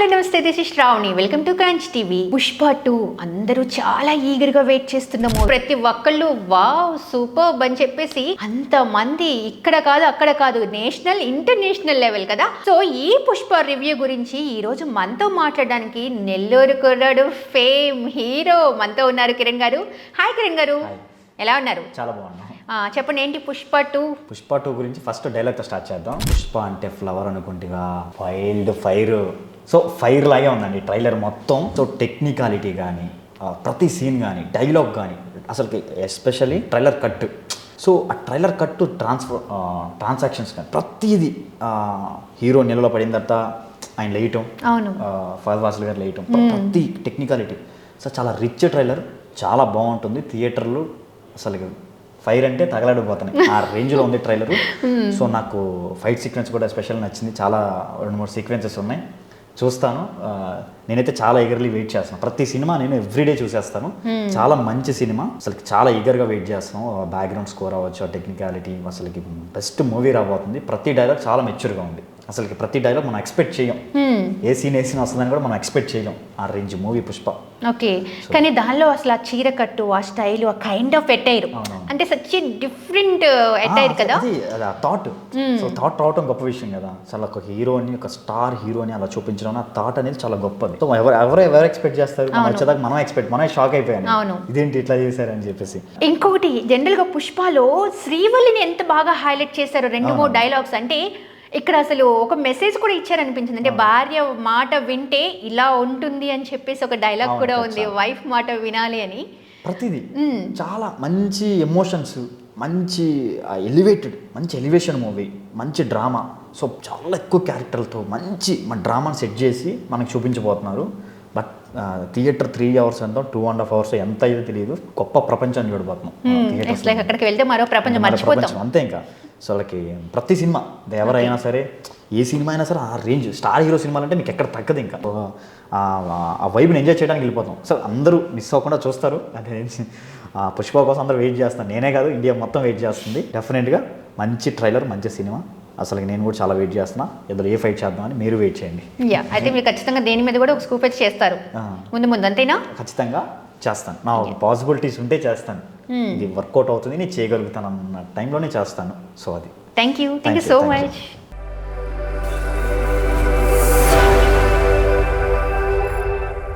Hello నమస్తే, this is Shravani. Welcome to Crunch TV. Pushpa 2 అందరూ చాలా ఈగర్ గా వెయిట్ చేస్తున్నాము. ప్రతి ఒక్కళ్ళు వావ్ సూపర్ అని చెప్పేసి అంత మంది ఇక్కడ కాదు అక్కడ కాదు, నేషనల్ ఇంటర్నేషనల్ లెవెల్ కదా. సో ఈ పుష్ప రివ్యూ గురించి ఈ రోజు మనతో మాట్లాడడానికి నెల్లూరు కుర్రాడు ఫేమ్ హీరో మనతో ఉన్నారు, కిరణ్ గారు. హాయ్ కిరణ్ గారు, ఎలా ఉన్నారు? చాలా బాగున్నాం. చెప్పండి, ఏంటి పుష్ప 2? పుష్ప 2 గురించి ఫస్ట్ డైలాగ్తో స్టార్ట్ చేద్దాం. పుష్ప అంటే ఫ్లవర్ అనుకుంటుగా, వైల్డ్ ఫైర్. సో ఫైర్ లాగే ఉందండి ట్రైలర్ మొత్తం. సో టెక్నికాలిటీ కానీ, ప్రతి సీన్ కానీ, డైలాగ్ కానీ, అసలుకి ఎస్పెషల్లీ ట్రైలర్ కట్. సో ఆ ట్రైలర్ కట్ ట్రాన్సాక్షన్స్ కానీ ప్రతిదీ, హీరో నెలలో పడిన తర్వాత ఆయన లేయటం, ఫహద్ ఫాసిల్ గారు లేయటం, ప్రతి టెక్నికాలిటీ. సో చాలా రిచ్ ట్రైలర్, చాలా బాగుంటుంది. థియేటర్లు అసలు ఫైర్ అంటే తగలడిపోతున్నాయి ఆ రేంజ్లో ఉంది ట్రైలర్. సో నాకు ఫైట్ సీక్వెన్స్ కూడా స్పెషల్ నచ్చింది. చాలా 2-3 సీక్వెన్సెస్ ఉన్నాయి, చూస్తాను. నేనైతే చాలా ఈగర్లీ వెయిట్ చేస్తాను. ప్రతి సినిమా నేను ఎవ్రీడే చూసేస్తాను. చాలా మంచి సినిమా, అసలు చాలా ఈగర్గా వెయిట్ చేస్తాను. బ్యాక్గ్రౌండ్ స్కోర్ అవ్వచ్చు, టెక్నికాలిటీ, అసలుకి బెస్ట్ మూవీ రాబోతుంది. ప్రతి డైలాగ్ చాలా మెచ్యూర్గా ఉంది. అసలుకి ప్రతి డైలాగ్ మనం ఎక్స్పెక్ట్ చేయం, ఏ సీన్ వస్తుందని కూడా మనం ఎక్స్పెక్ట్ చేయం. ఆ రేంజ్ మూవీ పుష్ప. ఓకే, కానీ దానిలో అసలు ఆ చీర కట్టు, ఆ స్టైల్, ఆ కైండ్ ఆఫ్ ఎటైర్ అంటే సచ్ డిఫరెంట్ ఎటైర్ కదా. అది ఆ థాట్. సో థాట్ రావటం గొప్ప విషయం కదా. అసలు ఒక హీరోని, ఒక స్టార్ హీరోని అలా చూపించడం, ఆ థాట్ అనేది చాలా గొప్పది. సో ఎవరు ఎక్స్పెక్ట్ చేస్తారు? వచ్చేదాకా మనమే షాక్ అయిపోయాను, ఇదేంటి ఇట్లా చేశారని చెప్పేసి. ఇంకొకటి, జనరల్ గా పుష్పలో శ్రీవల్లిని ఎంత బాగా హైలైట్ చేశారు. 2-3 డైలాగ్స్ అంటే ఇక్కడ అసలు ఒక మెసేజ్ కూడా ఇచ్చారనిపించింది. అంటే భార్య మాట వింటే ఇలా ఉంటుంది అని చెప్పేసి ఒక డైలాగ్ కూడా ఉంది, వైఫ్ మాట వినాలి అని. ప్రతిదీ చాలా మంచి ఎమోషన్స్, మంచి ఎలివేషన్ మూవీ, మంచి డ్రామా. సో చాలా ఎక్కువ క్యారెక్టర్లతో మంచి మన డ్రామాని సెట్ చేసి మనకు చూపించబోతున్నారు. బట్ థియేటర్ 3 hours ఎంతో 2.5 hours ఎంత అయ్యేదో తెలియదు. గొప్ప ప్రపంచాన్ని చూడబోతున్నాం. అక్కడికి వెళ్తే మరో ప్రపంచం అంతే. ఇంకా అసలుకి ప్రతి సినిమా ఎవరైనా సరే, ఏ సినిమా అయినా సరే, ఆ రేంజ్ స్టార్ హీరో సినిమాలు అంటే మీకు ఎక్కడ తగ్గదు. ఇంకా ఆ వైబ్ని ఎంజాయ్ చేయడానికి వెళ్ళిపోతాం. సో అందరూ మిస్ అవ్వకుండా చూస్తారు. అదే పుష్ప కోసం అందరూ వెయిట్ చేస్తాను, నేనే కాదు ఇండియా మొత్తం వెయిట్ చేస్తుంది. డెఫినెట్గా మంచి ట్రైలర్, మంచి సినిమా. అసలు నేను కూడా చాలా వెయిట్ చేస్తున్నా. ఇద్దరు ఏ ఫైట్ చేద్దామని మీరు వెయిట్ చేయండి. అయితే మీరు ఖచ్చితంగా దేని మీద కూడా ఒక స్కూప్ అయితే చేస్తారు ముందు అంతేనా? ఖచ్చితంగా చేస్తాను. నా పాసిబిలిటీస్ ఉంటే చేస్తాను. ఇది వర్కౌట్ అవుతుంది, నేను చేయగలుగుతాను అన్న టైంలోనే చేస్తాను. సో అది. Thank you so much.